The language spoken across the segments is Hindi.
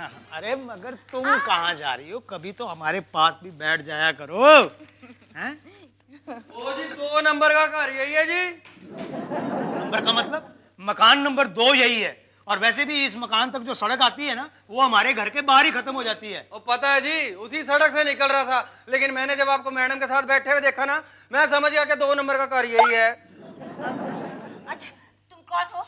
अरे मगर तुम कहाँ जा रही हो? कभी तो हमारे पास भी बैठ जाया करो। हैं? ओ जी 2 नंबर का घर यही है जी। 2 नंबर का मतलब मकान नंबर 2 यही है। और वैसे भी इस मकान तक जो सड़क आती है ना, वो हमारे घर के बाहर ही खत्म हो जाती है। ओ पता है जी, उसी सड़क से निकल रहा था, लेकिन मैंने जब आपको मैडम के साथ बैठे हुए देखा ना, मैं समझ गया कि 2 नंबर का घर यही है। अच्छा, तुम कौन हो?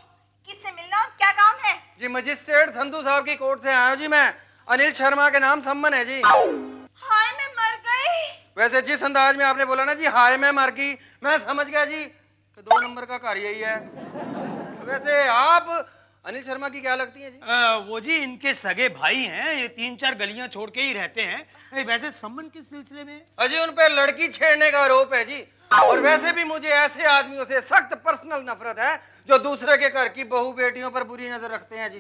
किससे मिलना और क्या काम है? जी मजिस्ट्रेट संधू साहब की कोर्ट से आया हूँ जी मैं। अनिल शर्मा के नाम सम्मन है जी। हाय मैं मर गई। वैसे जिस अंदाज में आपने बोला ना जी हाय मैं मर गई, मैं समझ गया जी कि 2 नंबर का घर यही है। वैसे आप अनिल शर्मा की क्या लगती है जी? वो जी इनके सगे भाई हैं। ये 3-4 गलियां छोड़ के ही रहते हैं। वैसे संबंध किस सिलसिले में? अजी उन पे लड़की छेड़ने का आरोप है जी। और वैसे भी मुझे ऐसे आदमियों से सख्त पर्सनल नफरत है जो दूसरे के घर की बहू बेटियों पर बुरी नजर रखते हैं जी।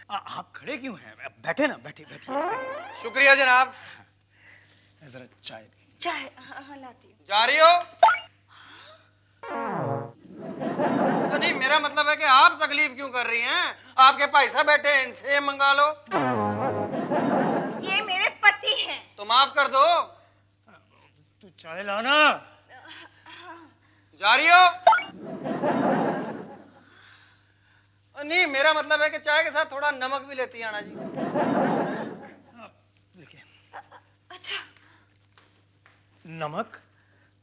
आप खड़े क्यों हैं? बैठे ना, बैठे बैठे। शुक्रिया जनाब। जरा चाय। चाय हाँ लाती हूँ। जा रही हो? तो नहीं, मेरा मतलब है कि आप तकलीफ क्यों कर रही हैं? आपके भाई साहब बैठे हैं, इनसे मंगा लो। ये मेरे पति हैं। तो माफ कर दो। तू चाय लाना। जा रही हो? नहीं, मेरा मतलब है कि चाय के साथ थोड़ा नमक भी लेती आना जी। देखिए। अच्छा। नमक?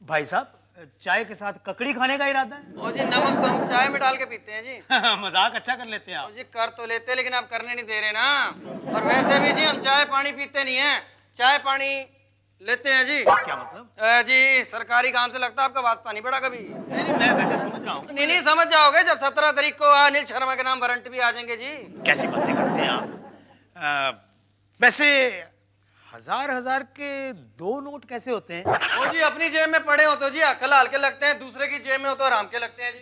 भाई साहब चाय के साथ ककड़ी खाने का इरादा है? ओ जी नमक तो हम चाय में डाल के पीते हैं जी। मजाक अच्छा कर लेते हैं ओ आप। जी कर तो लेते, लेकिन आप करने नहीं दे रहे ना। और वैसे भी जी हम चाय पानी पीते नहीं हैं, चाय पानी लेते हैं जी। क्या मतलब? जी सरकारी काम से लगता है आपका वास्ता नहीं पड़ा कभी। नहीं नहीं, मैं वैसे समझ रहा हूँ। नहीं समझ जाओगे जब 17 तारीख को अनिल शर्मा के नाम वारंट भी आ जाएंगे जी। कैसी बातें करते हैं आप? वैसे 1000 के 2 नोट कैसे होते हैं? ओ जी अपनी जेब में पड़े हो तो जी अकल हाल के लगते हैं, दूसरे की जेब में हो तो आराम के लगते हैं जी।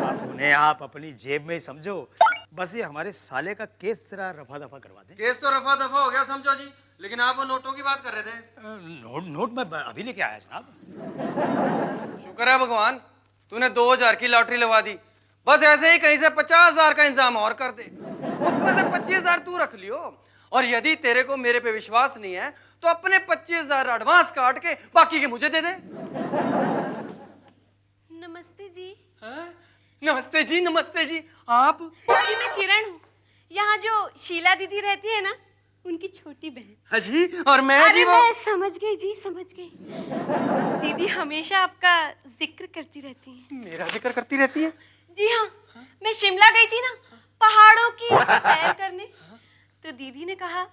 आप उन्हें आप अपनी जेब में ही समझो। बस ये हमारे साले का केस जरा रफा दफा करवा दें। केस तो रफा दफा हो गया समझो जी, लेकिन आप वो नोटों की बात कर रहे थे। नोट में अभी लेके आया जनाब। शुक्र है भगवान तूने 2000 की लॉटरी लगा दी। बस ऐसे ही कहीं से 50,000 का इंतजाम और कर दे, उसमें से 25,000 तू रख लियो। और यदि तेरे को मेरे पे विश्वास नहीं है तो अपने 25,000 एडवांस काट के बाकी के मुझे दे दे। नमस्ते जी। हाँ? नमस्ते जी, नमस्ते जी। आप? जी मैं किरण हूँ, यहाँ जो शीला दीदी रहती है ना, उनकी छोटी बहन। हाँ जी, और मैं जी अरे वो। मैं समझ गई जी, समझ गई। दीदी हमेशा आपका जिक्र करती रहती हैं। मेरा जिक्र करती रहती है? जी हाँ, मैं शिमला गई थी ना पहाड़ों की सैर करने, तो दीदी ने कहा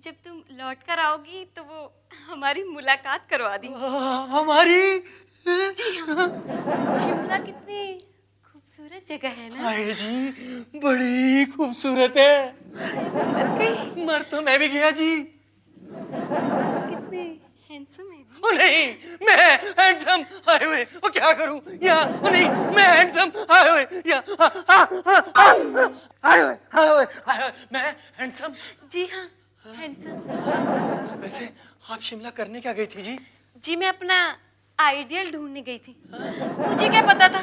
जब तुम लौट कर आओगी तो वो हमारी मुलाकात करवा दी। हमारी? जी हाँ, शिमला कितनी खूबसूरत जगह है ना। हाय जी बड़ी खूबसूरत है। मर गई। मर तो मैं भी गया जी। आप कितने हैंडसम है जी। ओ नहीं, मैं हैंडसम आए हुए ओ क्या करूं यहाँ? ओ नहीं, मैं हैंडसम आए हुए यहाँ आए हुए मैं हैंडसम। जी हाँ हैंडसम। वैसे आप शिमला करने क्या गई थी जी? जी मैं अपना आइडियल ढूंढने गई थी। मुझे क्या पता था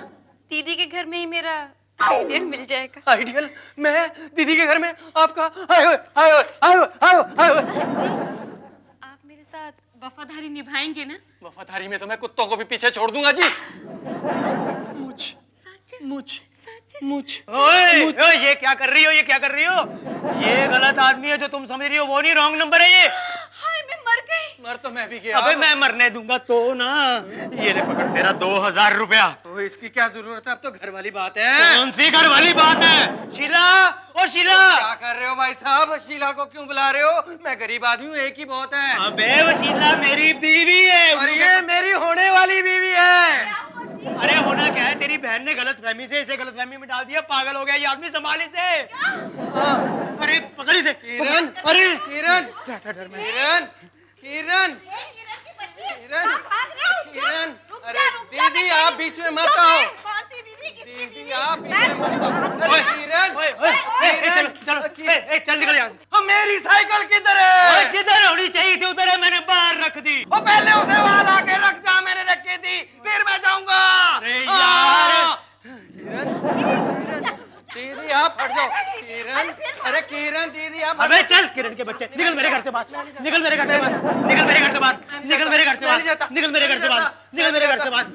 दीदी के घर में ही मेरा आइडियल मिल जाएगा। आइडियल? मैं दीदी के घर में आपका आए हुए आए हुए आए हुए आए हुए आए हुए। जी आप मेरे साथ वफादारी निभाएंगे ना? वफादारी में तो मैं कुत्तों को भी पीछे छोड़ दूंगा जी। सच? मुझ सच? मुझ सच? मुझ ओए, ये क्या कर रही हो? ये क्या कर रही हो? ये गलत आदमी है जो तुम समझ रही हो, वो नहीं, रॉन्ग नंबर है ये। हाय मैं मर गई। मर तो मैं भी गया। अबे मैं मरने दूंगा तो ना। ये ले पकड़ तेरा 2000 रुपया। तो इसकी क्या जरूरत है? अब तो घर वाली बात है। कौन सी घर वाली बात है? शीला, ओ शीला। क्या कर रहे हो भाई साहब? शीला को क्यों बुला रहे हो? मैं गरीब आदमी हूँ, एक ही बहुत है। अबे वो शीला मेरी बीवी है। और ये मेरी होने वाली बीवी है। अरे होना क्या है, तेरी बहन ने गलतफहमी से इसे गलतफहमी में डाल दिया। पागल हो गया ये आदमी, संभाल इसे। अरे पकड़ इसे। किरण, अरे किरण, किरण, किरण, किरण, किरण, अरे दीदी आप बीच में मत आओ। दीदी आप बीच में मत आओ। अरे किरण, चलो चल निकल यहाँ से। मेरी साइकिल किधर है? जिधर होनी चाहिए थी उधर है, मैंने बाहर रख दी। वो पहले उसे वहां लाके रख जा, मैंने रखी थी, फिर मैं जाऊंगा। अरे यार। किरण, दीदी आप हट जाओ। किरण, अरे किरण दीदी आप अबे चल किरण के बच्चे, निकल मेरे घर से बाहर, निकल मेरे घर से बाहर, निकल मेरे घर से बाहर, निकल मेरे घर से बाहर, निकल मेरे घर से बाहर, निकल मेरे घर से बाहर।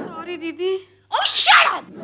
सॉरी दीदी। ओह शट अप।